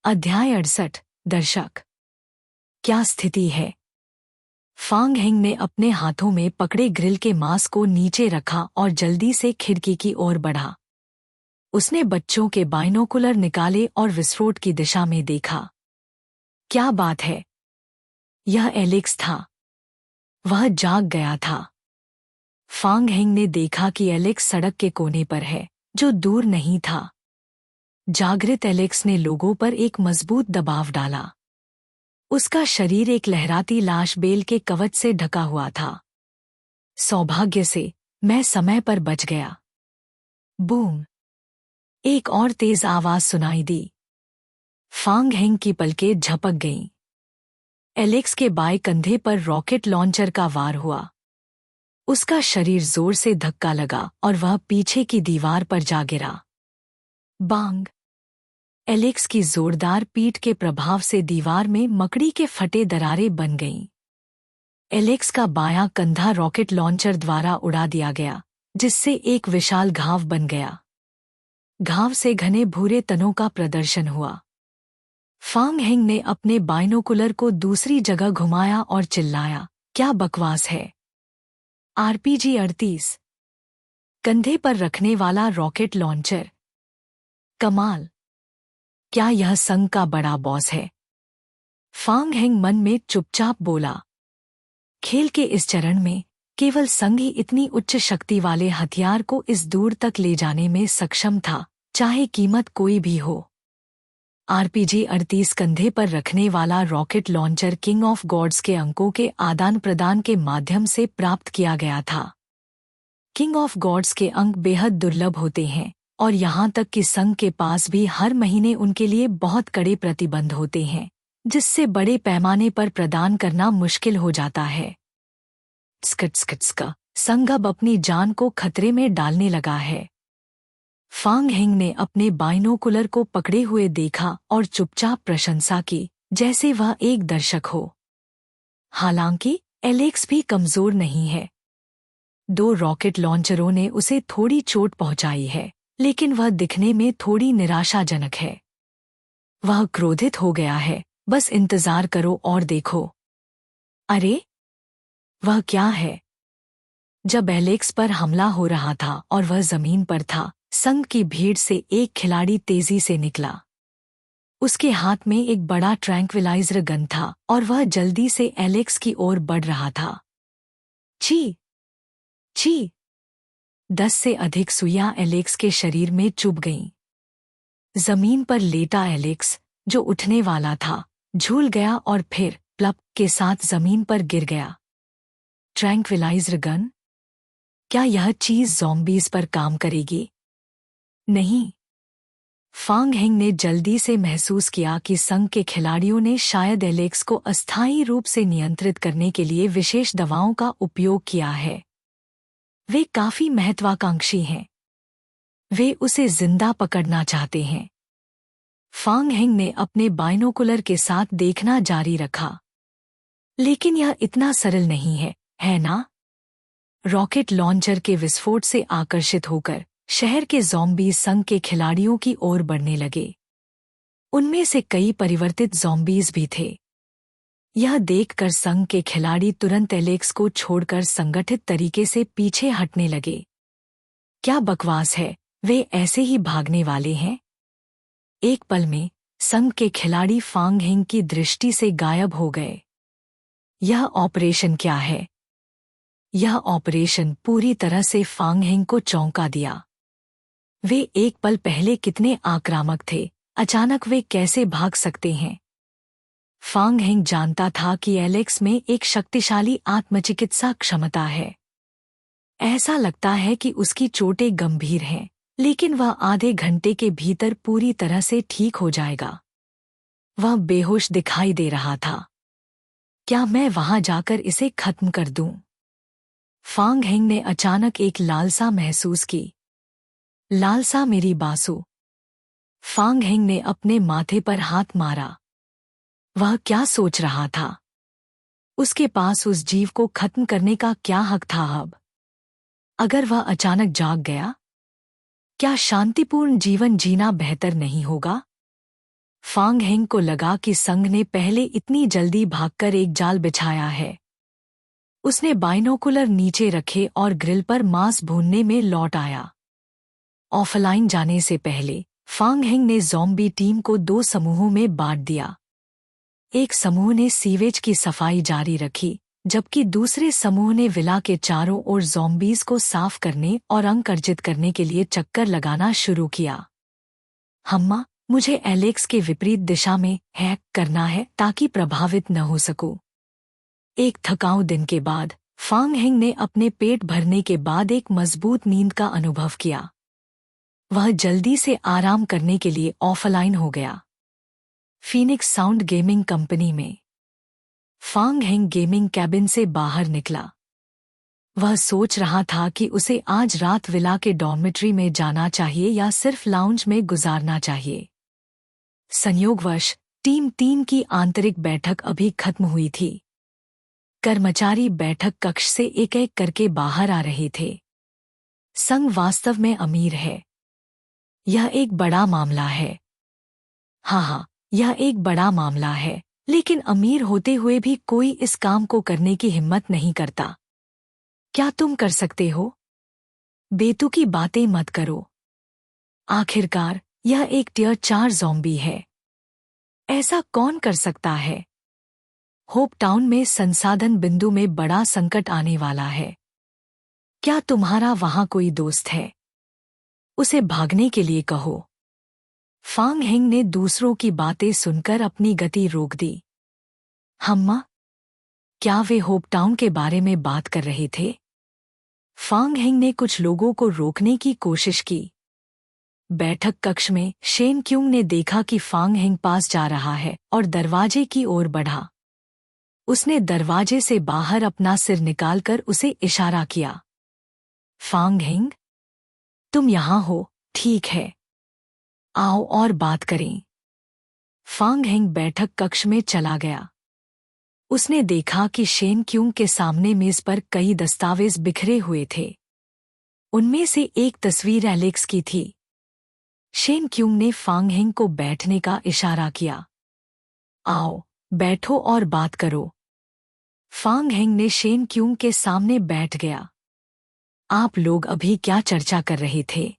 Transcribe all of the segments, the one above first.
अध्याय 68। दर्शक। क्या स्थिति है? फांग हेंग ने अपने हाथों में पकड़े ग्रिल के मांस को नीचे रखा और जल्दी से खिड़की की ओर बढ़ा। उसने बच्चों के बाइनोकुलर निकाले और विस्फोट की दिशा में देखा। क्या बात है? यह एलेक्स था। वह जाग गया था। फांग हेंग ने देखा कि एलेक्स सड़क के कोने पर है, जो दूर नहीं था। जागृत एलेक्स ने लोगों पर एक मजबूत दबाव डाला। उसका शरीर एक लहराती लाश बेल के कवच से ढका हुआ था। सौभाग्य से मैं समय पर बच गया। बूम! एक और तेज आवाज सुनाई दी। फांग हेंग की पलकें झपक गईं। एलेक्स के बाएं कंधे पर रॉकेट लॉन्चर का वार हुआ। उसका शरीर जोर से धक्का लगा और वह पीछे की दीवार पर जा गिरा। बांग! एलेक्स की जोरदार पीठ के प्रभाव से दीवार में मकड़ी के फटे दरारें बन गईं। एलेक्स का बायां कंधा रॉकेट लॉन्चर द्वारा उड़ा दिया गया, जिससे एक विशाल घाव बन गया। घाव से घने भूरे तनों का प्रदर्शन हुआ। फांग हेंग ने अपने बाइनोकुलर को दूसरी जगह घुमाया और चिल्लाया, क्या बकवास है? आरपीजी 38। कंधे पर रखने वाला रॉकेट लॉन्चर। कमाल! क्या यह संघ का बड़ा बॉस है? फांग हेंग मन में चुपचाप बोला। खेल के इस चरण में केवल संघ ही इतनी उच्च शक्ति वाले हथियार को इस दूर तक ले जाने में सक्षम था, चाहे कीमत कोई भी हो। आरपीजी 38 कंधे पर रखने वाला rocket launcher king of gods के अंकों के आदान प्रदान के माध्यम से प्राप्त किया गया था। किंग ऑफ गॉड्स के अंक बेहद दुर्लभ होते हैं, और यहाँ तक कि संघ के पास भी हर महीने उनके लिए बहुत कड़े प्रतिबंध होते हैं, जिससे बड़े पैमाने पर प्रदान करना मुश्किल हो जाता है। स्कट्सकट्सका संघ अब अपनी जान को खतरे में डालने लगा है। फांग हेंग ने अपने बाइनोकुलर को पकड़े हुए देखा और चुपचाप प्रशंसा की, जैसे वह एक दर्शक हो। हालांकि एलेक्स भी कमजोर नहीं है। 2 रॉकेट लॉन्चरों ने उसे थोड़ी चोट पहुंचाई है, लेकिन वह दिखने में थोड़ी निराशाजनक है। वह क्रोधित हो गया है, बस इंतजार करो और देखो। अरे! वह क्या है? जब एलेक्स पर हमला हो रहा था और वह जमीन पर था, संघ की भीड़ से एक खिलाड़ी तेजी से निकला। उसके हाथ में एक बड़ा ट्रैंक्विलाइजर गन था और वह जल्दी से एलेक्स की ओर बढ़ रहा था। छी! छी! 10 से अधिक सुइयां एलेक्स के शरीर में चुभ गईं। जमीन पर लेटा एलेक्स, जो उठने वाला था, झूल गया और फिर प्लप के साथ जमीन पर गिर गया। Tranquilliser gun? क्या यह चीज ज़ॉम्बीज पर काम करेगी? नहीं। फांग हेंग ने जल्दी से महसूस किया कि संघ के खिलाड़ियों ने शायद एलेक्स को अस्थायी रूप से नियंत्रित करने के लिए विशेष दवाओं का उपयोग किया है। वे काफी महत्वाकांक्षी हैं। वे उसे जिंदा पकड़ना चाहते हैं। फांग हेंग ने अपने बाइनोकुलर के साथ देखना जारी रखा। लेकिन यह इतना सरल नहीं है ना? रॉकेट लॉन्चर के विस्फोट से आकर्षित होकर शहर के ज़ॉम्बी संघ के खिलाड़ियों की ओर बढ़ने लगे। उनमें से कई परिवर्तित ज़ॉम्बीज भी थे। यह देखकर संघ के खिलाड़ी तुरंत एलेक्स को छोड़कर संगठित तरीके से पीछे हटने लगे। क्या बकवास है, वे ऐसे ही भागने वाले हैं? एक पल में संघ के खिलाड़ी फांग हेंग की दृष्टि से गायब हो गए। यह ऑपरेशन क्या है? यह ऑपरेशन पूरी तरह से फांग हेंग को चौंका दिया। वे एक पल पहले कितने आक्रामक थे, अचानक वे कैसे भाग सकते हैं? फांग हेंग जानता था कि एलेक्स में एक शक्तिशाली आत्मचिकित्सा क्षमता है। ऐसा लगता है कि उसकी चोटें गंभीर हैं, लेकिन वह आधे घंटे के भीतर पूरी तरह से ठीक हो जाएगा। वह बेहोश दिखाई दे रहा था। क्या मैं वहां जाकर इसे खत्म कर दूं? फांग हेंग ने अचानक एक लालसा महसूस की। लालसा मेरी बासु। फांग हेंग ने अपने माथे पर हाथ मारा। वह क्या सोच रहा था? उसके पास उस जीव को खत्म करने का क्या हक था अब? अगर वह अचानक जाग गया, क्या शांतिपूर्ण जीवन जीना बेहतर नहीं होगा? फांग हेंग को लगा कि संग ने पहले इतनी जल्दी भागकर एक जाल बिछाया है। उसने बाइनोकुलर नीचे रखे और ग्रिल पर मांस भूनने में लौट आया। ऑफलाइन जाने से पहले फांग हेंग ने ज़ॉम्बी टीम को 2 समूहों में बांट दिया। एक समूह ने सीवेज की सफाई जारी रखी, जबकि दूसरे समूह ने विला के चारों ओर ज़ॉम्बीज को साफ करने और अंक अर्जित करने के लिए चक्कर लगाना शुरू किया। हम्मा, मुझे एलेक्स के विपरीत दिशा में हैक करना है ताकि प्रभावित न हो सकूं। एक थकाऊ दिन के बाद फांग हेंग ने अपने पेट भरने के बाद एक मजबूत नींद का अनुभव किया। वह जल्दी से आराम करने के लिए ऑफलाइन हो गया। फीनिक्स साउंड गेमिंग कंपनी में फांग हेंग गेमिंग कैबिन से बाहर निकला। वह सोच रहा था कि उसे आज रात विला के डॉर्मेट्री में जाना चाहिए या सिर्फ लाउंज में गुजारना चाहिए। संयोगवश टीम 3 की आंतरिक बैठक अभी खत्म हुई थी। कर्मचारी बैठक कक्ष से एक-एक करके बाहर आ रहे थे। संघ वास्तव में अमीर है। यह एक बड़ा मामला है। हाँ, यह एक बड़ा मामला है, लेकिन अमीर होते हुए भी कोई इस काम को करने की हिम्मत नहीं करता। क्या तुम कर सकते हो? बेतुकी बातें मत करो। आखिरकार यह एक टियर 4 ज़ॉम्बी है। ऐसा कौन कर सकता है? होप टाउन में संसाधन बिंदु में बड़ा संकट आने वाला है। क्या तुम्हारा वहां कोई दोस्त है? उसे भागने के लिए कहो। फांग हेंग ने दूसरों की बातें सुनकर अपनी गति रोक दी। हम्मा, क्या वे होप टाउन के बारे में बात कर रहे थे? फांग हेंग ने कुछ लोगों को रोकने की कोशिश की। बैठक कक्ष में शेन क्यूंग ने देखा कि फांग हेंग पास जा रहा है और दरवाजे की ओर बढ़ा। उसने दरवाजे से बाहर अपना सिर निकालकर उसे इशारा किया। फांग हेंग, तुम यहां हो, ठीक है। आओ और बात करें। फांग हेंग बैठक कक्ष में चला गया। उसने देखा कि शेन क्यूंग के सामने मेज पर कई दस्तावेज बिखरे हुए थे। उनमें से एक तस्वीर एलेक्स की थी। शेन क्यूंग ने फांग हेंग को बैठने का इशारा किया। आओ, बैठो और बात करो। फांग हेंग ने शेन क्यूंग के सामने बैठ गया। आप लोग अभी क्या चर्चा कर रहे थे?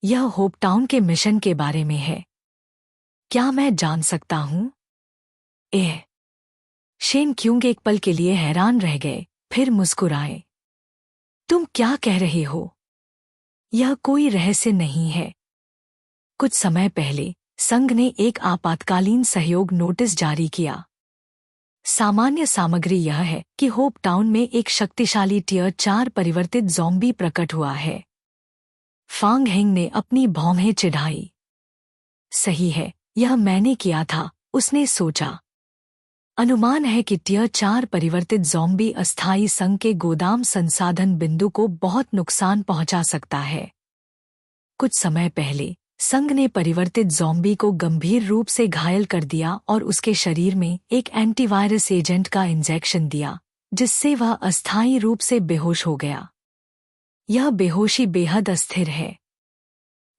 यह होप टाउन के मिशन के बारे में है। क्या मैं जान सकता हूं? शेन क्यूंग एक पल के लिए हैरान रह गए, फिर मुस्कुराए। तुम क्या कह रहे हो? यह कोई रहस्य नहीं है। कुछ समय पहले संघ ने एक आपातकालीन सहयोग नोटिस जारी किया। सामान्य सामग्री यह है कि होप टाउन में एक शक्तिशाली टियर 4 परिवर्तित ज़ॉम्बी प्रकट हुआ है। फांग हेंग ने अपनी भौहें चिढ़ाई। सही है, यह मैंने किया था, उसने सोचा। अनुमान है कि टियर 4 परिवर्तित ज़ॉम्बी अस्थायी संघ के गोदाम संसाधन बिंदु को बहुत नुकसान पहुंचा सकता है। कुछ समय पहले संघ ने परिवर्तित ज़ॉम्बी को गंभीर रूप से घायल कर दिया और उसके शरीर में एक एंटीवायरस एजेंट का इंजेक्शन दिया, जिससे वह अस्थायी रूप से बेहोश हो गया। यह बेहोशी बेहद अस्थिर है।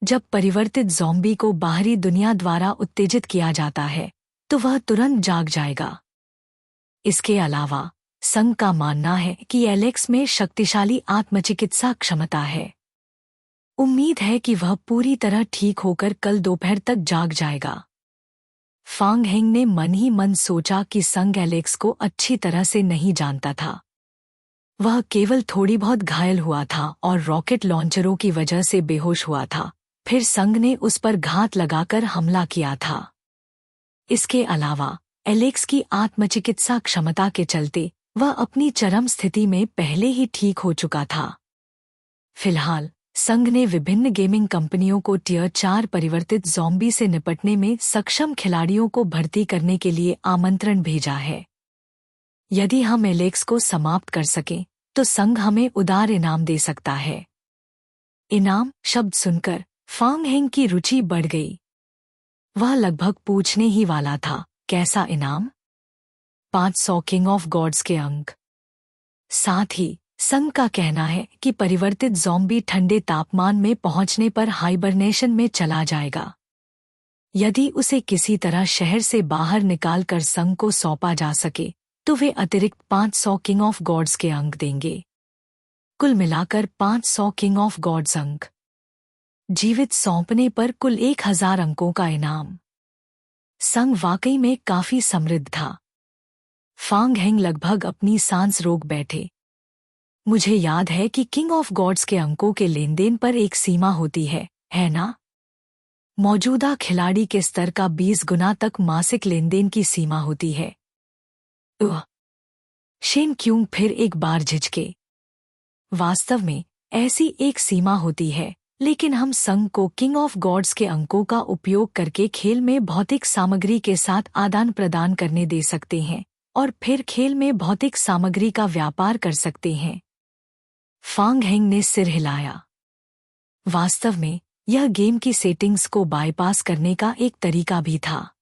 जब परिवर्तित ज़ॉम्बी को बाहरी दुनिया द्वारा उत्तेजित किया जाता है, तो वह तुरंत जाग जाएगा। इसके अलावा संघ का मानना है कि एलेक्स में शक्तिशाली आत्मचिकित्सा क्षमता है। उम्मीद है कि वह पूरी तरह ठीक होकर कल दोपहर तक जाग जाएगा। फांग हेंग ने मन ही मन सोचा कि संघ एलेक्स को अच्छी तरह से नहीं जानता था। वह केवल थोड़ी बहुत घायल हुआ था और रॉकेट लॉन्चरों की वजह से बेहोश हुआ था। फिर संघ ने उस पर घात लगाकर हमला किया था। इसके अलावा एलेक्स की आत्मचिकित्सा क्षमता के चलते वह अपनी चरम स्थिति में पहले ही ठीक हो चुका था। फिलहाल संघ ने विभिन्न गेमिंग कंपनियों को टियर 4 परिवर्तित ज़ॉम्बी से निपटने में सक्षम खिलाड़ियों को भर्ती करने के लिए आमंत्रण भेजा है। यदि हम एलेक्स को समाप्त कर सकें, तो संघ हमें उदार इनाम दे सकता है। इनाम शब्द सुनकर फांग हेंग की रुचि बढ़ गई। वह लगभग पूछने ही वाला था, कैसा इनाम? 500 किंग ऑफ गॉड्स के अंक। साथ ही संघ का कहना है कि परिवर्तित ज़ॉम्बी ठंडे तापमान में पहुंचने पर हाइबरनेशन में चला जाएगा। यदि उसे किसी तरह शहर से बाहर निकालकर संघ को सौंपा जा सके तो वे अतिरिक्त 500 किंग ऑफ गॉड्स के अंक देंगे। कुल मिलाकर 500 किंग ऑफ गॉड्स अंक। जीवित सौंपने पर कुल 1000 अंकों का इनाम। संघ वाकई में काफी समृद्ध था। फांग हेंग लगभग अपनी सांस रोक बैठे। मुझे याद है कि किंग ऑफ गॉड्स के अंकों के लेनदेन पर एक सीमा होती है ना? मौजूदा खिलाड़ी के स्तर का 20 गुना तक मासिक लेनदेन की सीमा होती है। शेन क्यूंग फिर एक बार झिझके। वास्तव में ऐसी एक सीमा होती है, लेकिन हम संघ को किंग ऑफ गॉड्स के अंकों का उपयोग करके खेल में भौतिक सामग्री के साथ आदान प्रदान करने दे सकते हैं और फिर खेल में भौतिक सामग्री का व्यापार कर सकते हैं। फांग हेंग ने सिर हिलाया। वास्तव में यह गेम की सेटिंग्स को बाईपास करने का एक तरीका भी था।